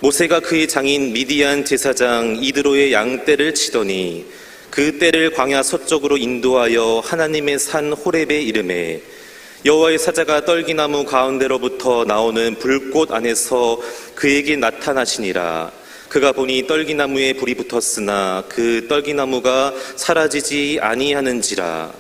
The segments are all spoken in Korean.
모세가 그의 장인 미디안 제사장 이드로의 양떼를 치더니 그 떼를 광야 서쪽으로 인도하여 하나님의 산 호렙에 이르매 여호와의 사자가 떨기나무 가운데로부터 나오는 불꽃 안에서 그에게 나타나시니라. 그가 보니 떨기나무에 불이 붙었으나 그 떨기나무가 사라지지 아니하는지라.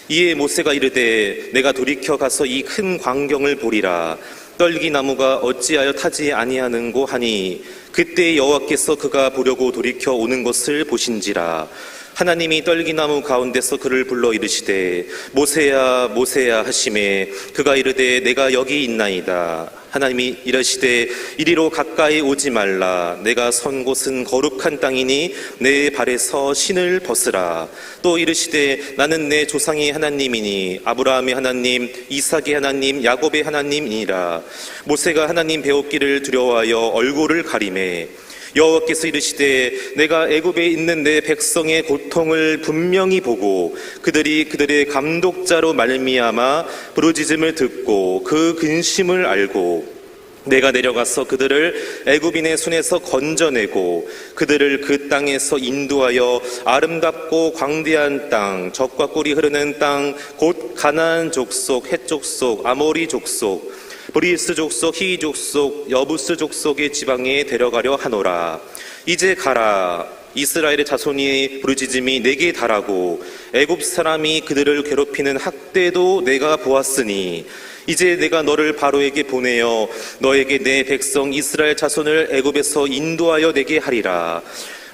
이에 모세가 이르되 내가 돌이켜 가서 이 큰 광경을 보리라. 떨기나무가 어찌하여 타지 아니하는고 하니 그때 여호와께서 그가 보려고 돌이켜 오는 것을 보신지라. 하나님이 떨기나무 가운데서 그를 불러 이르시되 모세야 모세야 하시매 그가 이르되 내가 여기 있나이다. 하나님이 이르시되 이리로 가까이 오지 말라. 내가 선 곳은 거룩한 땅이니 내 발에서 신을 벗으라. 또 이르시되 나는 내 조상의 하나님이니 아브라함의 하나님 이삭의 하나님 야곱의 하나님이니라. 모세가 하나님 배웠기를 두려워하여 얼굴을 가리매 여호와께서 이르시되 내가 애굽에 있는 내 백성의 고통을 분명히 보고 그들이 그들의 감독자로 말미암아 부르짖음을 듣고 그 근심을 알고 내가 내려가서 그들을 애굽인의 손에서 건져내고 그들을 그 땅에서 인도하여 아름답고 광대한 땅 젖과 꿀이 흐르는 땅 곧 가나안 족속 헷 족속 아모리 족속 브리스 족속, 히위 족속, 여부스 족속의 지방에 데려가려 하노라. 이제 가라. 이스라엘의 자손이 부르짖음이 내게 달하고 애굽 사람이 그들을 괴롭히는 학대도 내가 보았으니 이제 내가 너를 바로에게 보내어 너에게 내 백성 이스라엘 자손을 애굽에서 인도하여 내게 하리라.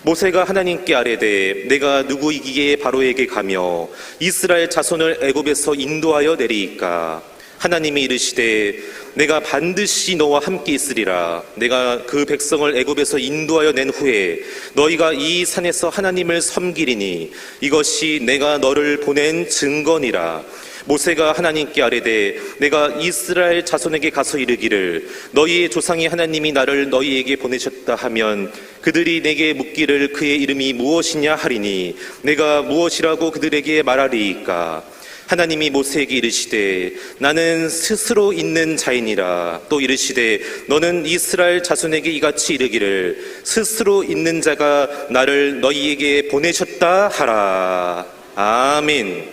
모세가 하나님께 아뢰되 내가 누구이기에 바로에게 가며 이스라엘 자손을 애굽에서 인도하여 내리이까. 하나님이 이르시되 내가 반드시 너와 함께 있으리라. 내가 그 백성을 애굽에서 인도하여 낸 후에 너희가 이 산에서 하나님을 섬기리니 이것이 내가 너를 보낸 증거니라. 모세가 하나님께 아뢰되 내가 이스라엘 자손에게 가서 이르기를 너희의 조상의 하나님이 나를 너희에게 보내셨다 하면 그들이 내게 묻기를 그의 이름이 무엇이냐 하리니 내가 무엇이라고 그들에게 말하리이까. 하나님이 모세에게 이르시되 나는 스스로 있는 자이니라. 또 이르시되 너는 이스라엘 자손에게 이같이 이르기를 스스로 있는 자가 나를 너희에게 보내셨다 하라. 아멘.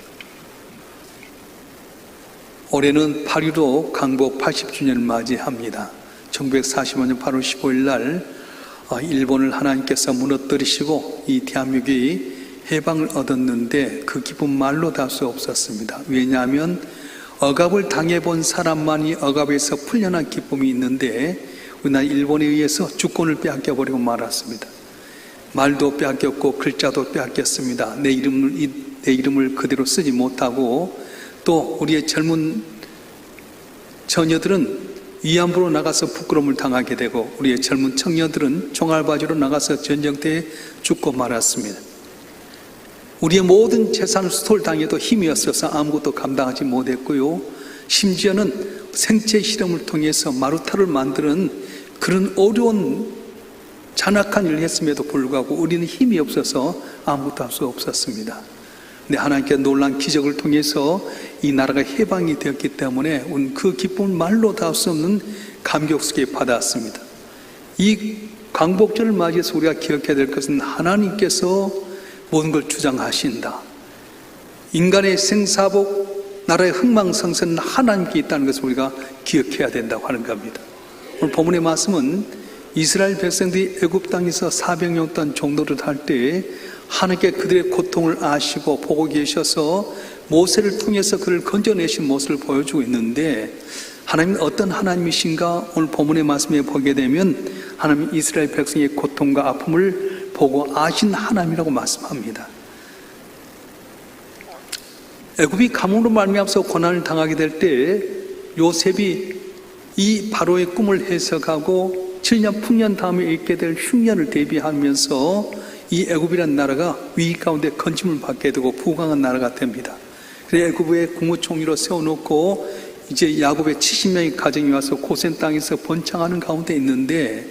올해는 8.15 강복 80주년을 맞이합니다. 1945년 8월 15일 날 일본을 하나님께서 무너뜨리시고 이 대한민국이 해방을 얻었는데 그 기쁨 말로 다 수 없었습니다. 왜냐하면 억압을 당해본 사람만이 억압에서 풀려난 기쁨이 있는데 우리나라 일본에 의해서 주권을 빼앗겨버리고 말았습니다. 말도 빼앗겼고 글자도 빼앗겼습니다. 내 이름을 그대로 쓰지 못하고 또 우리의 젊은 처녀들은 위안부로 나가서 부끄러움을 당하게 되고 우리의 젊은 청년들은 총알바지로 나가서 전쟁터에 죽고 말았습니다. 우리의 모든 재산을 수탈당해도 힘이 없어서 아무것도 감당하지 못했고요. 심지어는 생체 실험을 통해서 마루타를 만드는 그런 어려운 잔악한 일을 했음에도 불구하고 우리는 힘이 없어서 아무것도 할 수 없었습니다. 근데 하나님께 놀라운 기적을 통해서 이 나라가 해방이 되었기 때문에 그 기쁨을 말로 다 할 수 없는 감격 속에 받았습니다. 이 광복절을 맞이해서 우리가 기억해야 될 것은 하나님께서 모든 걸 주장하신다. 인간의 생사복, 나라의 흥망성쇠는 하나님께 있다는 것을 우리가 기억해야 된다고 하는 겁니다. 오늘 본문의 말씀은 이스라엘 백성들이 애굽 땅에서 400년 동안 종노릇을 할 때 하나님께 그들의 고통을 아시고 보고 계셔서 모세를 통해서 그를 건져내신 모습을 보여주고 있는데 하나님은 어떤 하나님이신가 오늘 본문의 말씀에 보게 되면 하나님 이스라엘 백성의 고통과 아픔을 보고 아신 하나님이라고 말씀합니다. 애굽이 가뭄으로 말미암아서 고난을 당하게 될 때 요셉이 이 바로의 꿈을 해석하고 7년 풍년 다음에 있게 될 흉년을 대비하면서 이 애굽이라는 나라가 위기 가운데 건짐을 받게 되고 부강한 나라가 됩니다. 그래서 애굽의 국무총리로 세워놓고 이제 야곱의 70명의 가정이 와서 고센 땅에서 번창하는 가운데 있는데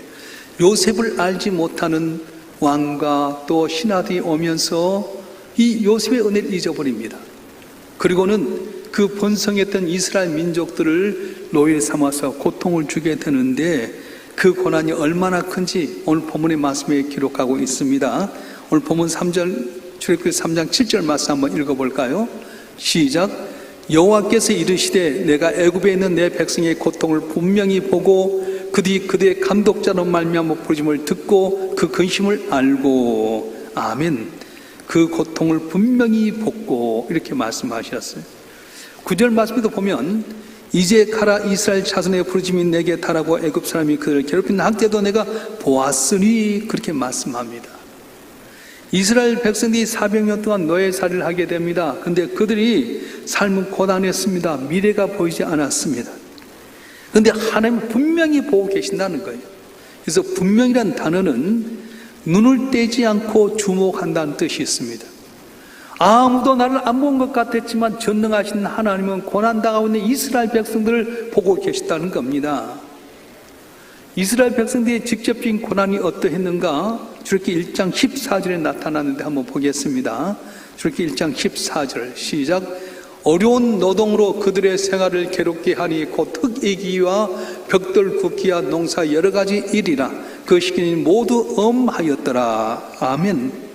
요셉을 알지 못하는 왕과 또 신하들이 오면서 이 요셉의 은혜를 잊어버립니다. 그리고는 그 번성했던 이스라엘 민족들을 노예 삼아서 고통을 주게 되는데 그 고난이 얼마나 큰지 오늘 본문의 말씀에 기록하고 있습니다. 오늘 본문 3절, 출애굽기 3장 7절 말씀 한번 읽어볼까요? 시작. 여호와께서 이르시되 내가 애굽에 있는 내 백성의 고통을 분명히 보고 그들의 감독자로 말미암아 부르심을 듣고 그 근심을 알고. 아멘. 그 고통을 분명히 보고, 이렇게 말씀하셨어요. 9절 말씀에도 보면 이제 가라, 이스라엘 자손의 부르심이 내게 달하고 애굽 사람이 그들을 괴롭힌 학대도 내가 보았으니, 그렇게 말씀합니다. 이스라엘 백성들이 400년 동안 노예살이를 하게 됩니다. 그런데 그들이 삶은 고단했습니다. 미래가 보이지 않았습니다. 그런데 하나님은 분명히 보고 계신다는 거예요. 그래서 분명이란 단어는 눈을 떼지 않고 주목한다는 뜻이 있습니다. 아무도 나를 안 본 것 같았지만 전능하신 하나님은 고난당하고 있는 이스라엘 백성들을 보고 계시다는 겁니다. 이스라엘 백성들의 직접적인 고난이 어떠했는가? 출애굽기 1장 14절에 나타났는데 한번 보겠습니다. 출애굽기 1장 14절 시작. 어려운 노동으로 그들의 생활을 괴롭게 하니 곧 흙이기와 벽돌 굽기와 농사 여러 가지 일이라 그 시기는 모두 엄하였더라. 아멘.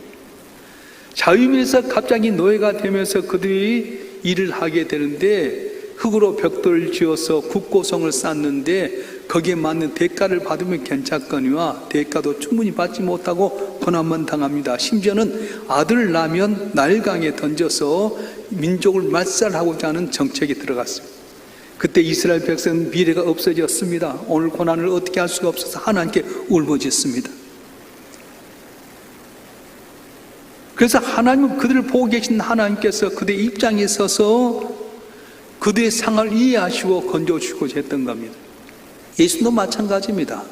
자유민에서 갑자기 노예가 되면서 그들이 일을 하게 되는데 흙으로 벽돌을 지어서 국고성을 쌓는데 거기에 맞는 대가를 받으면 괜찮거니와 대가도 충분히 받지 못하고 고난만 당합니다. 심지어는 아들을 낳으면 나일강에 던져서 민족을 말살하고자 하는 정책이 들어갔습니다. 그때 이스라엘 백성은 미래가 없어졌습니다. 오늘 고난을 어떻게 할 수가 없어서 하나님께 울부짖습니다. 그래서 하나님은 그들을 보고 계신 하나님께서 그들의 입장에 서서 그들의 상황을 이해하시고 건져주시고자 했던 겁니다. 예수도 마찬가지입니다.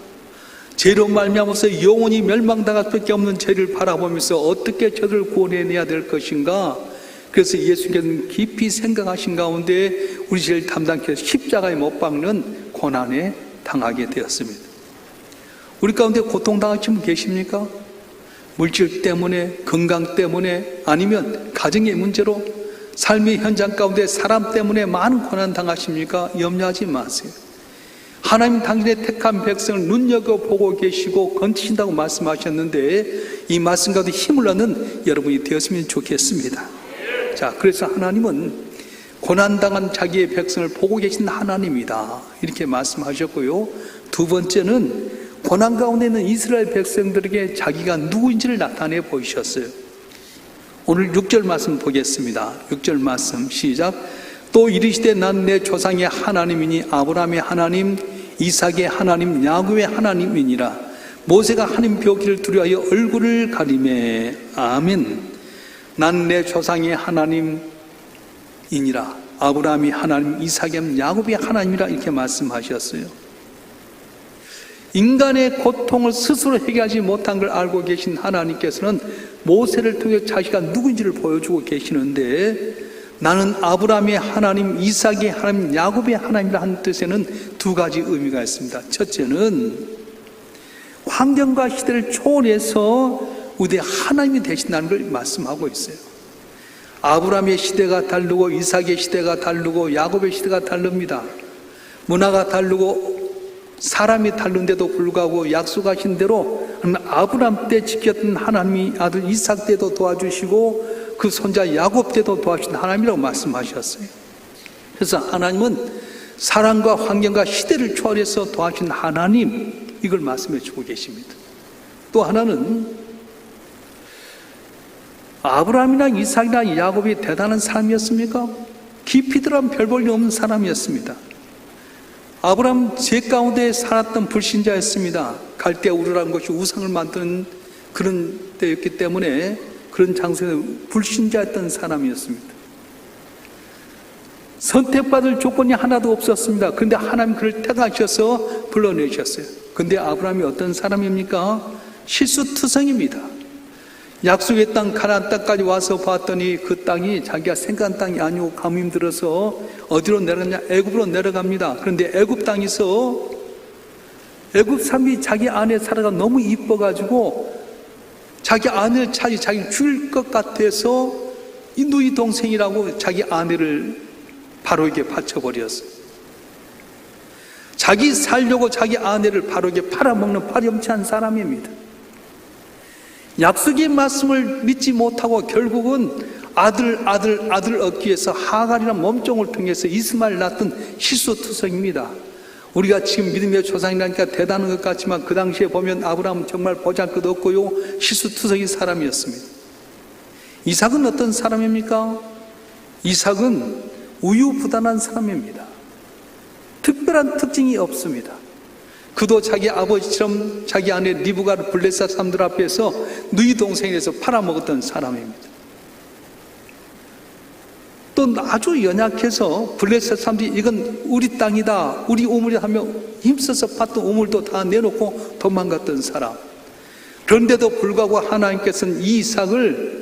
죄로 말미암아서 영원히 멸망당할 수밖에 없는 죄를 바라보면서 어떻게 저들을 구원해내야 될 것인가. 그래서 예수께서는 깊이 생각하신 가운데 우리 죄를 담당해서 십자가에 못 박는 고난에 당하게 되었습니다. 우리 가운데 고통당하신 분 계십니까? 물질 때문에, 건강 때문에, 아니면 가정의 문제로, 삶의 현장 가운데 사람 때문에 많은 고난 당하십니까? 염려하지 마세요. 하나님 당신의 택한 백성을 눈여겨보고 계시고 건지신다고 말씀하셨는데 이 말씀 가운데 힘을 얻는 여러분이 되었으면 좋겠습니다. 자, 그래서 하나님은 고난당한 자기의 백성을 보고 계신 하나님이다, 이렇게 말씀하셨고요. 두 번째는 고난 가운데 있는 이스라엘 백성들에게 자기가 누구인지를 나타내 보이셨어요. 오늘 6절 말씀 보겠습니다. 6절 말씀 시작. 또 이르시되 난 내 조상의 하나님이니 아브라함의 하나님, 이삭의 하나님, 야곱의 하나님이니라. 모세가 하나님 벽기를 두려워하여 얼굴을 가리매. 아멘. 난 내 조상의 하나님이니라. 아브라함이 하나님, 이삭의 야곱의 하나님이라, 이렇게 말씀하셨어요. 인간의 고통을 스스로 해결하지 못한 걸 알고 계신 하나님께서는 모세를 통해 자기가 누구인지를 보여주고 계시는데, 나는 아브라함의 하나님, 이삭의 하나님, 야곱의 하나님이라 하는 뜻에는 두 가지 의미가 있습니다. 첫째는 환경과 시대를 초월해서 우리 하나님이 되신다는 걸 말씀하고 있어요. 아브라함의 시대가 다르고 이삭의 시대가 다르고 야곱의 시대가 다릅니다. 문화가 다르고 사람이 다른데도 불구하고 약속하신 대로 아브라함 때 지켰던 하나님이 아들 이삭 때도 도와주시고 그 손자 야곱 때도 도와주신 하나님이라고 말씀하셨어요. 그래서 하나님은 사람과 환경과 시대를 초월해서 도와주신 하나님, 이걸 말씀해 주고 계십니다. 또 하나는 아브라함이나 이삭이나 야곱이 대단한 사람이었습니까? 깊이 들어가면 별 볼 일 없는 사람이었습니다. 아브라함 죄 가운데 살았던 불신자였습니다. 갈대아 우르라는 것이 우상을 만드는 그런 때였기 때문에 그런 장소에 불신자였던 사람이었습니다. 선택받을 조건이 하나도 없었습니다. 그런데 하나님 그를 택하셔서 불러내셨어요. 그런데 아브라함이 어떤 사람입니까? 실수투성입니다. 약속의 땅 가나안 땅까지 와서 봤더니 그 땅이 자기가 생각한 땅이 아니고 가뭄 힘들어서 어디로 내려가냐? 애굽으로 내려갑니다. 그런데 애굽 땅에서 애굽 사람이 자기 아내 사라가 너무 이뻐가지고 자기 아내를 찾이 자기를 죽일 것 같아서 이 누이 동생이라고 자기 아내를 바로에게 바쳐버렸어요. 자기 살려고 자기 아내를 바르게 팔아먹는 파렴치한 사람입니다. 약속의 말씀을 믿지 못하고 결국은 아들 얻기 위해서 하갈이라는 몸종을 통해서 이스마엘 낳던 실수투성입니다. 우리가 지금 믿음의 조상이라니까 대단한 것 같지만 그 당시에 보면 아브라함은 정말 보잘것없고요 실수투성이 사람이었습니다. 이삭은 어떤 사람입니까? 이삭은 우유부단한 사람입니다. 특별한 특징이 없습니다. 그도 자기 아버지처럼 자기 아내 리브가를 블레셋 사람들 앞에서 누이 동생에서 팔아먹었던 사람입니다. 또 아주 연약해서 블레셋 사람들이 이건 우리 땅이다, 우리 우물이다 하며 힘써서 팠던 우물도 다 내놓고 도망갔던 사람. 그런데도 불구하고 하나님께서는 이 이삭을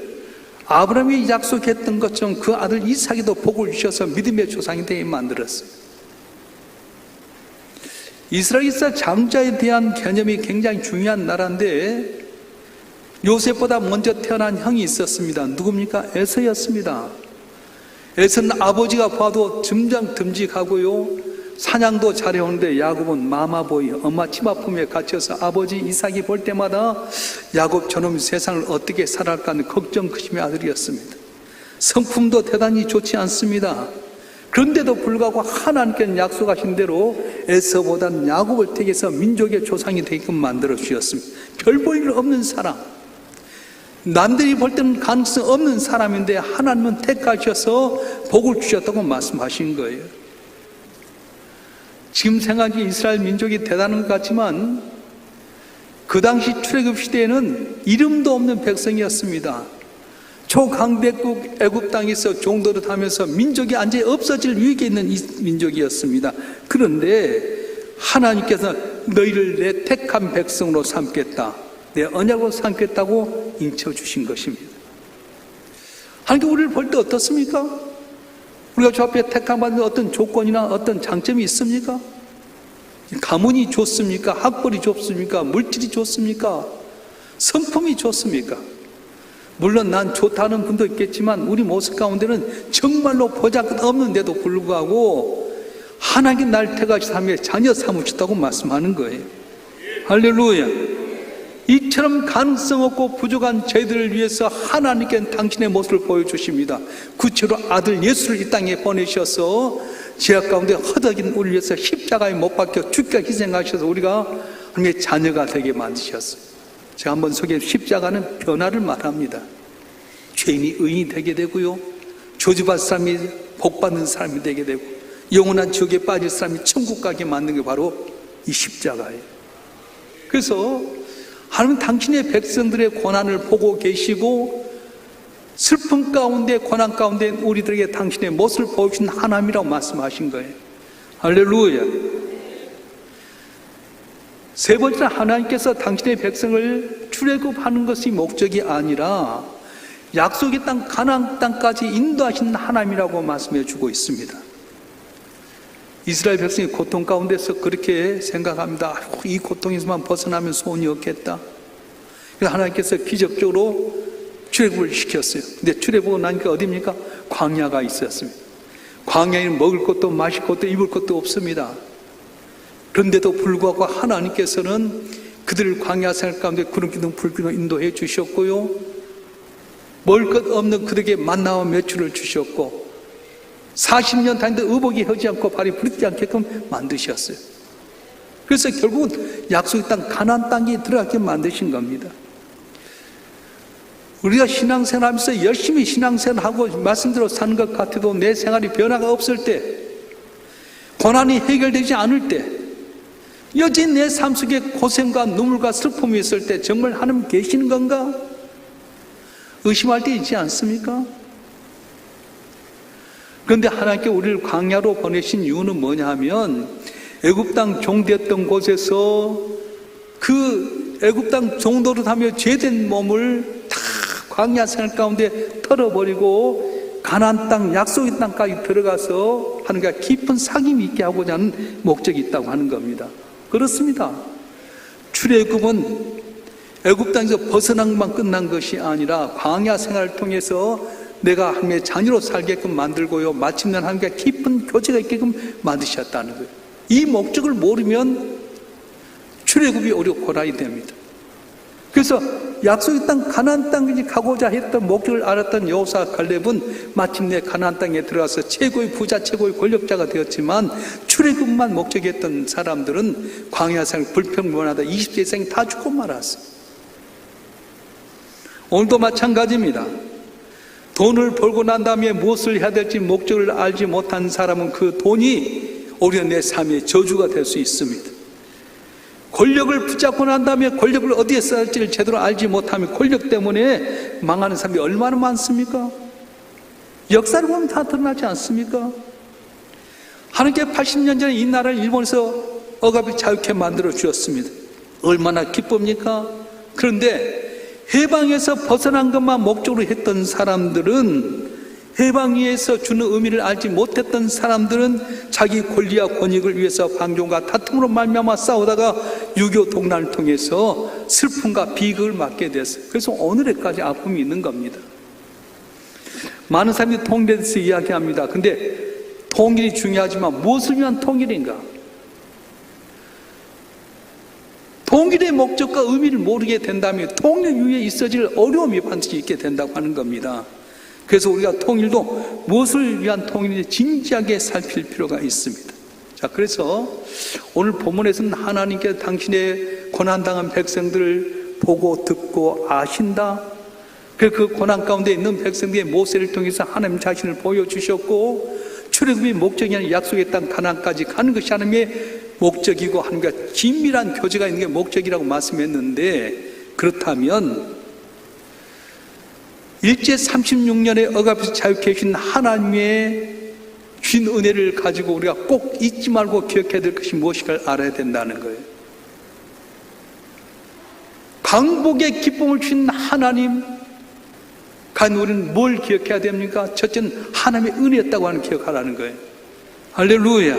아브라함이 약속했던 것처럼 그 아들 이삭에도 복을 주셔서 믿음의 조상이 되게 만들었어요. 이스라엘에서 장자에 대한 개념이 굉장히 중요한 나라인데 요셉보다 먼저 태어난 형이 있었습니다. 누굽니까? 에서였습니다. 에서는 아버지가 봐도 듬직하고요 사냥도 잘해오는데 야곱은 마마보이 엄마 치마품에 갇혀서 아버지 이삭이 볼 때마다 야곱 저놈이 세상을 어떻게 살아갈까 하는 걱정 근심의 아들이었습니다. 성품도 대단히 좋지 않습니다. 그런데도 불구하고 하나님께는 약속하신 대로 에서보다는 야곱을 택해서 민족의 조상이 되게끔 만들어 주셨습니다. 별 볼 일 없는 사람, 남들이 볼 때는 가능성 없는 사람인데 하나님은 택하셔서 복을 주셨다고 말씀하신 거예요. 지금 생각이 이스라엘 민족이 대단한 것 같지만 그 당시 출애굽 시대에는 이름도 없는 백성이었습니다. 초강대국 애굽 땅에서 종도를 하면서 민족이 완전히 없어질 위기에 있는 이 민족이었습니다. 그런데 하나님께서 너희를 내 택한 백성으로 삼겠다, 내 언약으로 삼겠다고 인쳐주신 것입니다. 하나님께 우리를 볼 때 어떻습니까? 우리가 저 앞에 택함받는 어떤 조건이나 어떤 장점이 있습니까? 가문이 좋습니까? 학벌이 좋습니까? 물질이 좋습니까? 성품이 좋습니까? 물론 난 좋다는 분도 있겠지만 우리 모습 가운데는 정말로 보잘것없는데도 불구하고 하나님 날 택하시며 자녀 삼으셨다고 말씀하는 거예요. 할렐루야. 이처럼 가능성 없고 부족한 저희들을 위해서 하나님께는 당신의 모습을 보여주십니다. 구체로 아들 예수를 이 땅에 보내셔서 죄악 가운데 허덕인 우리를 위해서 십자가에 못 박혀 죽게 희생하셔서 우리가 하나님의 자녀가 되게 만드셨어요. 제가 한번 소개해 십자가는 변화를 말합니다. 죄인이 의인이 되게 되고요, 저주받을 사람이 복받는 사람이 되게 되고 영원한 지옥에 빠질 사람이 천국 가게 만든 게 바로 이 십자가예요. 그래서 하나님은 당신의 백성들의 고난을 보고 계시고 슬픔 가운데 고난 가운데 우리들에게 당신의 모습을 보여주신 하나님이라고 말씀하신 거예요. 할렐루야. 세 번째, 하나님께서 당신의 백성을 출애굽하는 것이 목적이 아니라 약속의 땅 가나안 땅까지 인도하시는 하나님이라고 말씀해 주고 있습니다. 이스라엘 백성이 고통 가운데서 그렇게 생각합니다. 이 고통에서만 벗어나면 소원이 없겠다. 그래서 하나님께서 기적적으로 출애굽을 시켰어요. 근데 출애굽은 나니까 어디입니까? 광야가 있었습니다. 광야에는 먹을 것도 마실 것도 입을 것도 없습니다. 그런데도 불구하고 하나님께서는 그들을 광야 생활 가운데 구름 기둥 불 기둥 인도해 주셨고요, 먹을 것 없는 그들에게 만나와 메추를 주셨고 40년 다니는데 의복이 허지 않고 발이 부르지 않게끔 만드셨어요. 그래서 결국은 약속의 땅 가나안 땅에 들어가게 만드신 겁니다. 우리가 신앙생활하면서 열심히 신앙생활하고 말씀대로 사는 것 같아도 내 생활이 변화가 없을 때, 고난이 해결되지 않을 때, 여전히 내 삶 속에 고생과 눈물과 슬픔이 있을 때 정말 하나님 계시는 건가? 의심할 때 있지 않습니까? 그런데 하나님께 우리를 광야로 보내신 이유는 뭐냐 하면 애굽 땅 종되었던 곳에서 그 애굽 땅 종도를 하며 죄된 몸을 다 광야 생활 가운데 털어버리고 가나안 땅 약속의 땅까지 들어가서 하나님과 깊은 사귐이 있게 하고자 하는 목적이 있다고 하는 겁니다. 그렇습니다. 출애굽은 애굽 땅에서 벗어난 것만 끝난 것이 아니라 광야 생활을 통해서 내가 하나님의 자녀로 살게끔 만들고요, 마침내 하나님과 깊은 교제가 있게끔 만드셨다는 거예요. 이 목적을 모르면 출애굽이 어렵고 고난이 됩니다. 그래서 약속의 땅 가나안 땅까지 가고자 했던 목적을 알았던 여호수아 갈렙은 마침내 가나안 땅에 들어가서 최고의 부자, 최고의 권력자가 되었지만 출애굽만 목적했던 사람들은 광야생 불평불만하다 20세 이상 다 죽고 말았어요. 오늘도 마찬가지입니다. 돈을 벌고 난 다음에 무엇을 해야 될지 목적을 알지 못한 사람은 그 돈이 오히려 내 삶의 저주가 될 수 있습니다. 권력을 붙잡고 난 다음에 권력을 어디에 써야 할지를 제대로 알지 못하면 권력 때문에 망하는 사람이 얼마나 많습니까? 역사를 보면 다 드러나지 않습니까? 하나님께 80년 전에 이 나라를 일본에서 억압이 자유케 만들어 주었습니다. 얼마나 기쁩니까? 그런데 해방에서 벗어난 것만 목적으로 했던 사람들은, 해방위에서 주는 의미를 알지 못했던 사람들은 자기 권리와 권익을 위해서 방종과 다툼으로 말미암아 싸우다가 6.25 동란을 통해서 슬픔과 비극을 맞게 됐어요. 그래서 오늘에까지 아픔이 있는 겁니다. 많은 사람들이 통일에 대해서 이야기합니다. 근데 통일이 중요하지만 무엇을 위한 통일인가? 통일의 목적과 의미를 모르게 된다면 통일 위에 있어질 어려움이 반드시 있게 된다고 하는 겁니다. 그래서 우리가 통일도 무엇을 위한 통일인지 진지하게 살필 필요가 있습니다. 자, 그래서 오늘 본문에서는 하나님께서 당신의 고난당한 백성들을 보고 듣고 아신다. 그 고난 가운데 있는 백성들의 모세를 통해서 하나님 자신을 보여주셨고, 출애굽의 목적이 아닌 약속의 땅 가나안까지 가는 것이 하나님의 목적이고 하나님과 긴밀한 교제가 있는 게 목적이라고 말씀했는데, 그렇다면 일제 36년의 억압에서 자유케 하신 하나님의 주신 은혜를 가지고 우리가 꼭 잊지 말고 기억해야 될 것이 무엇인가를 알아야 된다는 거예요. 강복의 기쁨을 주신 하나님, 과연 우리는 뭘 기억해야 됩니까? 첫째는 하나님의 은혜였다고 하는 기억하라는 거예요. 할렐루야.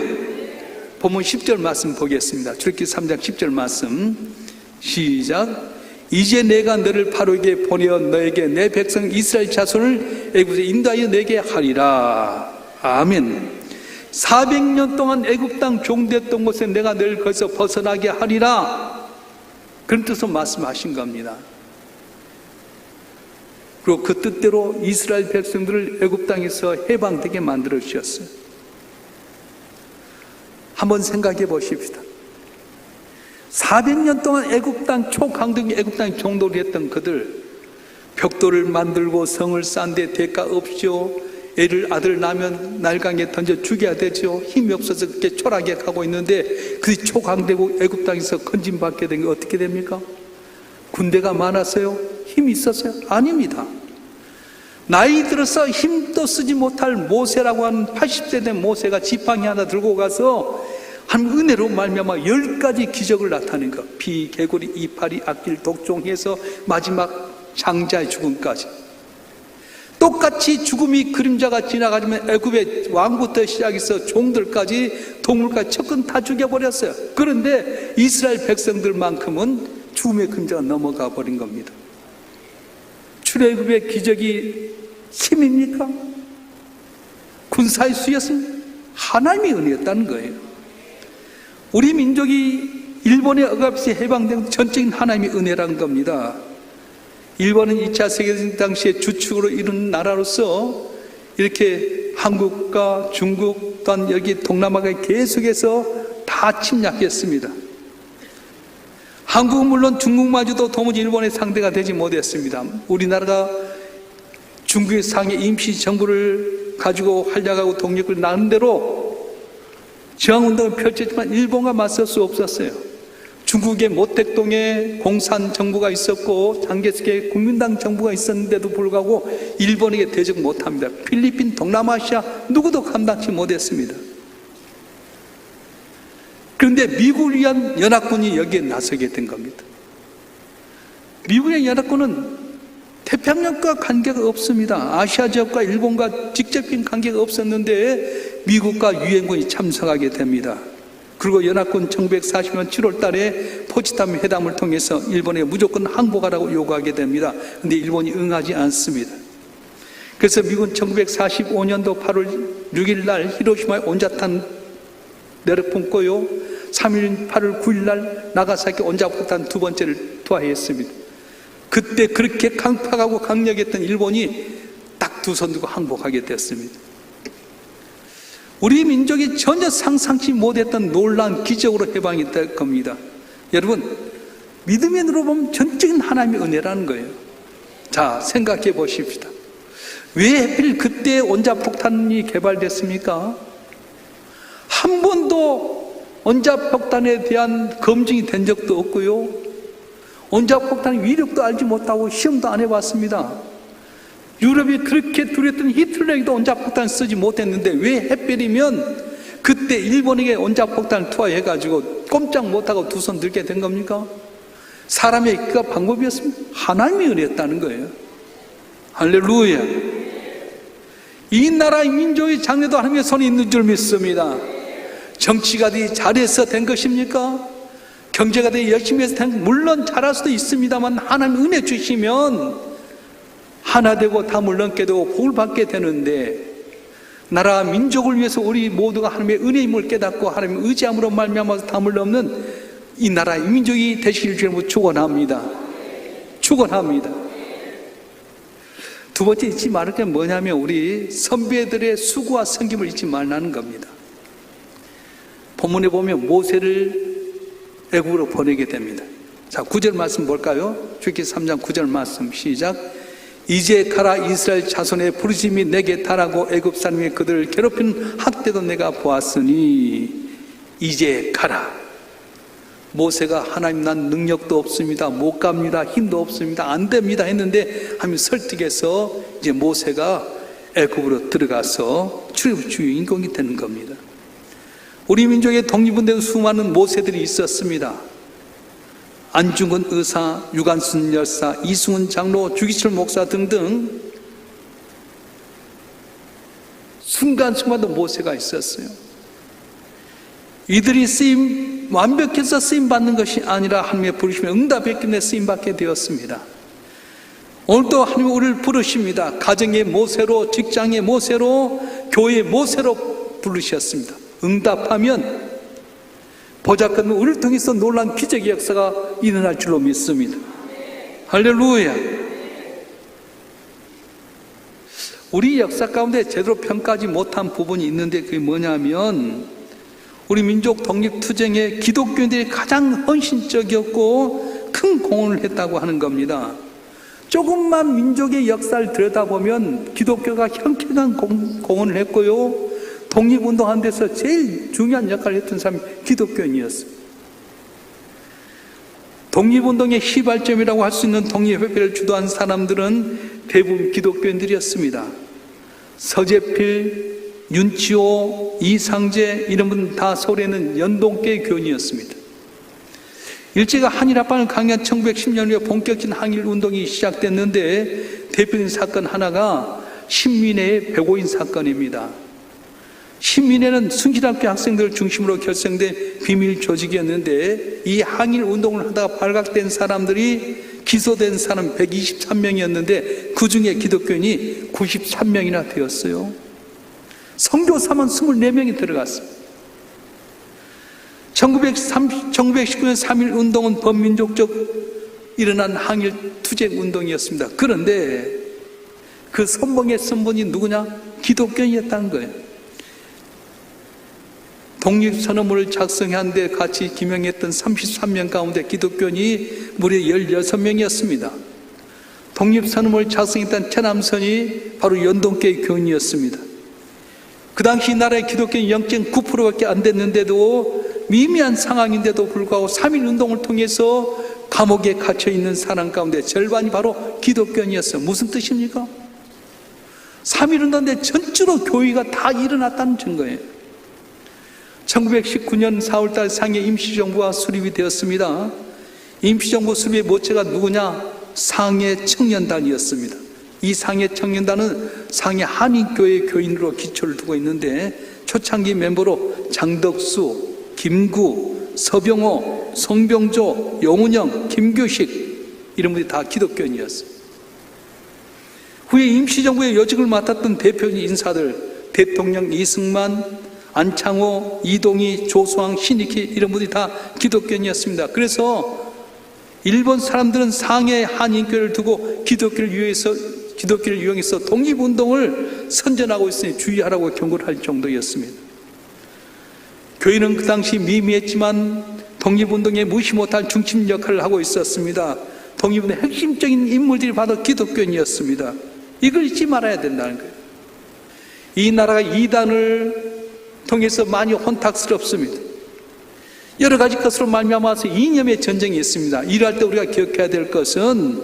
본문 10절 말씀 보겠습니다. 출애굽기 3장 10절 말씀 시작. 이제 내가 너를 바로에게 보내어 너에게 내 백성 이스라엘 자손을 애굽에 인도하여 내게 하리라. 아멘. 400년 동안 애굽 땅 종되었던 곳에 내가 너를 거기서 벗어나게 하리라. 그런 뜻으로 말씀하신 겁니다. 그리고 그 뜻대로 이스라엘 백성들을 애굽 땅에서 해방되게 만들어 주셨어요. 한번 생각해 보십시다. 400년 동안 애굽 땅 초강대국 애굽 땅에 종도를 했던 그들, 벽돌을 만들고 성을 쌓는데 대가 없이요, 아들 낳으면 날강에 던져 죽여야 되죠. 힘이 없어서 그렇게 초라하게 가고 있는데 그 초강대국 애굽 땅에서 건진받게 된 게 어떻게 됩니까? 군대가 많았어요? 힘이 있었어요? 아닙니다. 나이 들어서 힘도 쓰지 못할 모세라고 하는 80세 된 모세가 지팡이 하나 들고 가서 한 은혜로 말미암아 10가지 기적을 나타낸 것. 비, 개구리, 이파리, 악길, 독종해서 마지막 장자의 죽음까지. 똑같이 죽음이 그림자가 지나가지만 애굽의 왕부터 시작해서 종들까지 동물까지 척근 다 죽여버렸어요. 그런데 이스라엘 백성들만큼은 죽음의 그림자가 넘어가 버린 겁니다. 출애굽의 기적이 힘입니까? 군사의 수였습니까? 하나님의 은혜였다는 거예요. 우리 민족이 일본의 억압에서 해방된 전적인 하나님의 은혜라는 겁니다. 일본은 2차 세계대전 당시에 주축으로 이룬 나라로서 이렇게 한국과 중국 또한 여기 동남아가 계속해서 다 침략했습니다. 한국은 물론 중국마저도 도무지 일본의 상대가 되지 못했습니다. 우리나라가 중국의 상해 임시정부를 가지고 활약하고 독립을 낳은 대로 저항운동을 펼쳤지만 일본과 맞설 수 없었어요. 중국의 모택동에 공산 정부가 있었고 장개석의 국민당 정부가 있었는데도 불구하고 일본에게 대적 못합니다. 필리핀, 동남아시아 누구도 감당치 못했습니다. 그런데 미국을 위한 연합군이 여기에 나서게 된 겁니다. 미국의 연합군은 태평양과 관계가 없습니다. 아시아 지역과 일본과 직접적인 관계가 없었는데 미국과 유엔군이 참석하게 됩니다. 그리고 연합군 1940년 7월 달에 포츠담 회담을 통해서 일본에 무조건 항복하라고 요구하게 됩니다. 그런데 일본이 응하지 않습니다. 그래서 미국은 1945년도 8월 6일 날 히로시마의 온자탄 내려품고요. 3일 8월 9일 날 나가사키 원자폭탄 두 번째를 투하했습니다. 그때 그렇게 강팍하고 강력했던 일본이 딱 두 손 들고 항복하게 됐습니다. 우리 민족이 전혀 상상치 못했던 놀라운 기적으로 해방이 될 겁니다. 여러분, 믿음의 눈으로 보면 전적인 하나님의 은혜라는 거예요. 자, 생각해 보십시다. 왜 하필 그때 원자폭탄이 개발됐습니까? 한 번도 원자폭탄에 대한 검증이 된 적도 없고요. 원자폭탄의 위력도 알지 못하고 시험도 안 해봤습니다. 유럽이 그렇게 두려웠던 히틀러에게도 원자폭탄을 쓰지 못했는데 왜 하필이면 그때 일본에게 원자폭탄을 투하해가지고 꼼짝 못하고 두 손 들게 된 겁니까? 사람의 그 방법이었습니다. 하나님의 은혜였다는 거예요. 할렐루야. 이 나라의 민족의 장래도 하나님의 손에 있는 줄 믿습니다. 정치가 잘해서 된 것입니까? 경제가 열심히 해서 된, 물론 잘할 수도 있습니다만 하나님 은혜 주시면 하나 되고 담을 넘게 되고 복을 받게 되는데, 나라 민족을 위해서 우리 모두가 하나님의 은혜임을 깨닫고 하나님의 의지함으로 말미암아서 담을 넘는 이 나라의 민족이 되시길 주님으로 축원합니다. 축원합니다. 두 번째 잊지 말을 게 뭐냐면 우리 선배들의 수고와 섬김을 잊지 말라는 겁니다. 본문에 보면 모세를 애굽으로 보내게 됩니다. 자, 9절 말씀 볼까요? 출애굽기 3장 9절 말씀 시작. 이제 가라, 이스라엘 자손의 부르심이 내게 달하고 애굽 사람이 그들을 괴롭히는 학대도 내가 보았으니 이제 가라. 모세가 하나님 난 능력도 없습니다, 못 갑니다, 힘도 없습니다, 안 됩니다 했는데 하나님 설득해서 이제 모세가 애굽으로 들어가서 출애굽 주인공이 되는 겁니다. 우리 민족의 독립운동에 수많은 모세들이 있었습니다. 안중근 의사, 유관순 열사, 이승훈 장로, 주기철 목사 등등 순간순간도 모세가 있었어요. 이들이 완벽해서 쓰임받는 것이 아니라 하나님의 부르심에 응답했기 때문에 쓰임받게 되었습니다. 오늘도 하나님은 우리를 부르십니다. 가정의 모세로, 직장의 모세로, 교회의 모세로 부르셨습니다. 응답하면 보잘것없는 우리를 통해서 놀라운 기적의 역사가 일어날 줄로 믿습니다. 할렐루야. 우리 역사 가운데 제대로 평가하지 못한 부분이 있는데 그게 뭐냐면 우리 민족 독립투쟁에 기독교인들이 가장 헌신적이었고 큰 공헌을 했다고 하는 겁니다. 조금만 민족의 역사를 들여다보면 기독교가 형쾌한 공헌을 했고요, 독립운동하는 데서 제일 중요한 역할을 했던 사람이 기독교인이었어요. 독립운동의 시발점이라고 할 수 있는 독립협회를 주도한 사람들은 대부분 기독교인들이었습니다. 서재필, 윤치호, 이상재 이런 분은 다 서울에 있는 연동계 교인이었습니다. 일제가 한일합방을 강요한 1910년에 본격적인 항일운동이 시작됐는데 대표적인 사건 하나가 신민회의 백오인 사건입니다. 신민회는 순실학교 학생들을 중심으로 결성된 비밀 조직이었는데 이 항일운동을 하다가 발각된 사람들이 기소된 사람 123명이었는데 그 중에 기독교인이 93명이나 되었어요. 선교사만 24명이 들어갔습니다. 1919년 3.1 운동은 범민족적 일어난 항일 투쟁 운동이었습니다. 그런데 그 선봉의 선봉이 누구냐? 기독교인이었다는 거예요. 독립선언문을 작성한 데 같이 기명했던 33명 가운데 기독교인이 무려 16명이었습니다. 독립선언문을 작성했던 최남선이 바로 연동계의 교인이었습니다. 그 당시 나라의 기독교인 0.9%밖에 안 됐는데도 미미한 상황인데도 불구하고 3.1운동을 통해서 감옥에 갇혀있는 사람 가운데 절반이 바로 기독교인이었어요. 무슨 뜻입니까? 3.1운동 때 전주로 교회가 다 일어났다는 증거예요. 1919년 4월달 상해 임시정부가 수립이 되었습니다. 임시정부 수립의 모체가 누구냐? 상해 청년단이었습니다. 이 상해 청년단은 상해 한인교회 교인으로 기초를 두고 있는데 초창기 멤버로 장덕수, 김구, 서병호, 성병조, 용은영, 김교식 이런 분들이 다 기독교인이었어요. 후에 임시정부의 요직을 맡았던 대표 인사들 대통령 이승만, 안창호, 이동희, 조수왕, 신익희 이런 분들이 다 기독교인이었습니다. 그래서 일본 사람들은 상해 한인교를 두고 기독교를 이용해서 독립운동을 선전하고 있으니 주의하라고 경고를 할 정도였습니다. 교회는 그 당시 미미했지만 독립운동에 무시 못할 중심 역할을 하고 있었습니다. 독립운동의 핵심적인 인물들이 바로 기독교인이었습니다. 이걸 잊지 말아야 된다는 거예요. 이 나라가 이단을 통해서 많이 혼탁스럽습니다. 여러 가지 것으로 말미암아서 이념의 전쟁이 있습니다. 이럴 때 우리가 기억해야 될 것은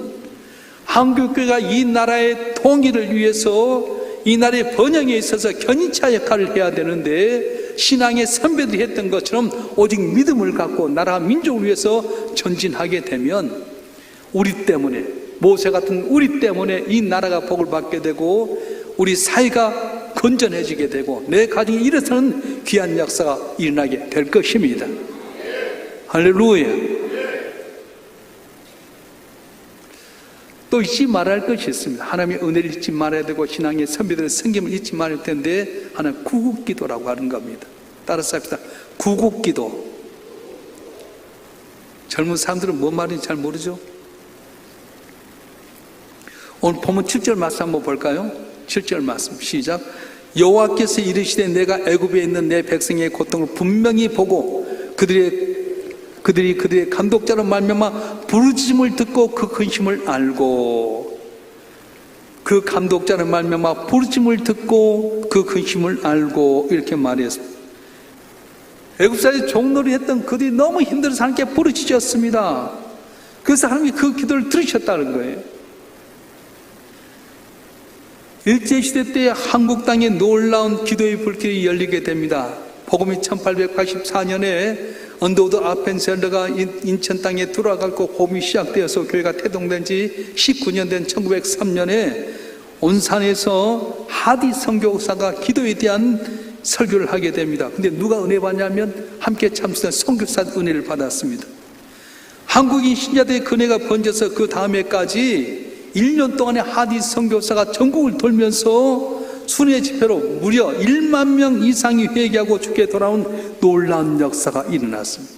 한국교회가 이 나라의 통일을 위해서 이 나라의 번영에 있어서 견인차 역할을 해야 되는데 신앙의 선배들이 했던 것처럼 오직 믿음을 갖고 나라 민족을 위해서 전진하게 되면 우리 때문에 모세 같은 우리 때문에 이 나라가 복을 받게 되고 우리 사회가 건전해지게 되고 내 가정이 일어서는 귀한 역사가 일어나게 될 것입니다. 할렐루야. 또 잊지 말아야 할 것이 있습니다. 하나님의 은혜를 잊지 말아야 되고 신앙의 선배들의 섬김을 잊지 말아야 할 텐데 하나는 구국기도라고 하는 겁니다. 따라서 합시다. 구국기도. 젊은 사람들은 뭔 말인지 잘 모르죠? 오늘 본문 7절 말씀 한번 볼까요? 7절 말씀 시작. 여호와께서 이르시되 내가 애굽에 있는 내 백성의 고통을 분명히 보고 그들이 그들의 감독자로 말미암아 부르짖음을 듣고 그 근심을 알고 그 감독자로 말미암아 부르짖음을 듣고 그 근심을 알고 이렇게 말했습니다. 애굽사람이 종놀이 했던 그들이 너무 힘들어서 하나님께 부르짖었습니다. 그래서 하나님이 그 기도를 들으셨다는 거예요. 일제시대 때 한국 땅에 놀라운 기도의 불길이 열리게 됩니다. 복음이 1884년에 언더우드 아펜셀러가 인천 땅에 들어가고 호흡이 시작되어서 교회가 태동된 지 19년 된 1903년에 온산에서 하디 선교사가 기도에 대한 설교를 하게 됩니다. 근데 누가 은혜 받냐면 함께 참석한 선교사 은혜를 받았습니다. 한국인 신자들의 은혜가 번져서 그 다음에까지 1년 동안에 하디 선교사가 전국을 돌면서 순회 집회로 무려 1만 명 이상이 회개하고 주께 돌아온 놀라운 역사가 일어났습니다.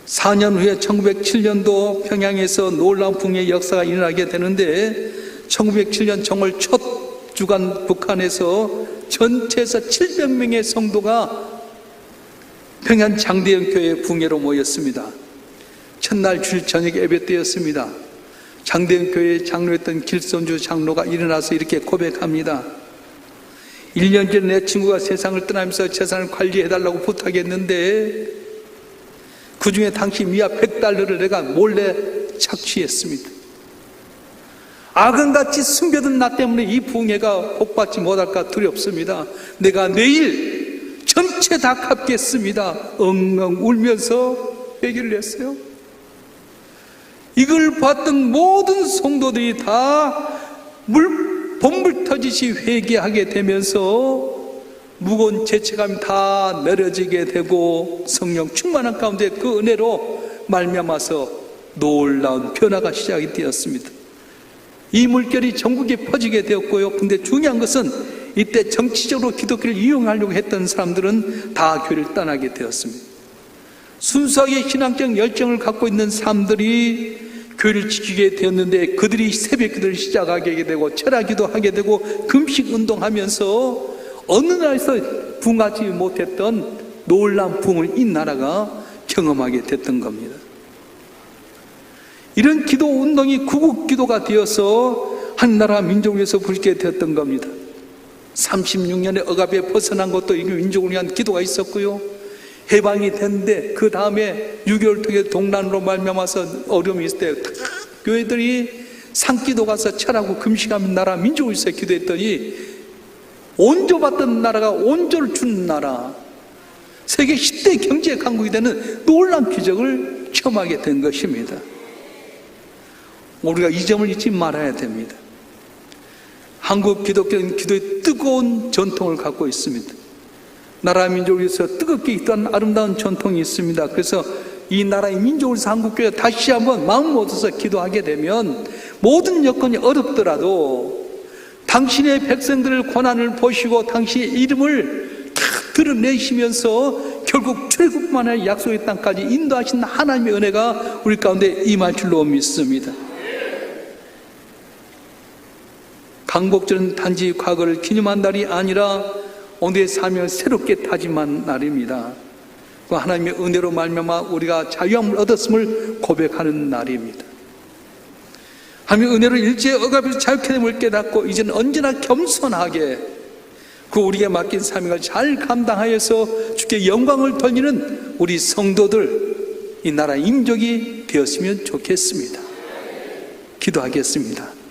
4년 후에 1907년도 평양에서 놀라운 붕의 역사가 일어나게 되는데 1907년 정월 첫 주간 북한에서 전체에서 700명의 성도가 평양 장대현 교회 붕회로 모였습니다. 첫날 주일 저녁 예배 때였습니다. 장대현 교회에 장로였던 길손주 장로가 일어나서 이렇게 고백합니다. 1년 전에 내 친구가 세상을 떠나면서 재산을 관리해달라고 부탁했는데 그 중에 당시 미아 100달러를 내가 몰래 착취했습니다. 악은같이 숨겨둔 나 때문에 이 부흥회가 복받지 못할까 두렵습니다. 내가 내일 전체 다 갚겠습니다. 엉엉 울면서 얘기를 했어요. 이걸 봤던 모든 성도들이 다 범불 터지시 회개하게 되면서 무거운 죄책감이 다 내려지게 되고 성령 충만한 가운데 그 은혜로 말미암아서 놀라운 변화가 시작이 되었습니다. 이 물결이 전국에 퍼지게 되었고요. 근데 중요한 것은 이때 정치적으로 기독교를 이용하려고 했던 사람들은 다 교회를 떠나게 되었습니다. 순수하게 신앙적 열정을 갖고 있는 사람들이 교회를 지키게 되었는데 그들이 새벽 기도를 시작하게 되고 철야기도 하게 되고 금식 운동하면서 어느 나라에서 부응하지 못했던 놀라운 부흥을 이 나라가 경험하게 됐던 겁니다. 이런 기도 운동이 구국 기도가 되어서 한 나라 민족을 위해서 부르게 되었던 겁니다. 36년의 억압에 벗어난 것도 이 민족을 위한 기도가 있었고요. 해방이 됐는데 그 다음에 6.25 통해 동란으로 말미암아서 어려움이 있을 때 교회들이 산기도 가서 철하고 금식하면 나라 민족을 위해서 기도했더니 온조받던 나라가 온조를 주는 나라, 세계 10대 경제 강국이 되는 놀라운 기적을 체험하게 된 것입니다. 우리가 이 점을 잊지 말아야 됩니다. 한국 기독교는 기도의 뜨거운 전통을 갖고 있습니다. 나라 민족을 위해서 뜨겁게 기도하는 아름다운 전통이 있습니다. 그래서 이 나라의 민족을 위해서 한국교회가 다시 한번 마음 얻어서 기도하게 되면 모든 여건이 어렵더라도 당신의 백성들의 고난을 보시고 당신의 이름을 다 드러내시면서 결국 출애굽만의 약속의 땅까지 인도하신 하나님의 은혜가 우리 가운데 임할 줄로 믿습니다. 강복절은 단지 과거를 기념한 날이 아니라 오늘의 삶을 새롭게 다짐한 날입니다. 그 하나님의 은혜로 말미암아 우리가 자유함을 얻었음을 고백하는 날입니다. 하나님의 은혜로 일제의 억압에서 자유케 됨을 깨닫고 이제는 언제나 겸손하게 그 우리에게 맡긴 사명을 잘 감당하여서 주께 영광을 돌리는 우리 성도들, 이 나라 임족이 되었으면 좋겠습니다. 기도하겠습니다.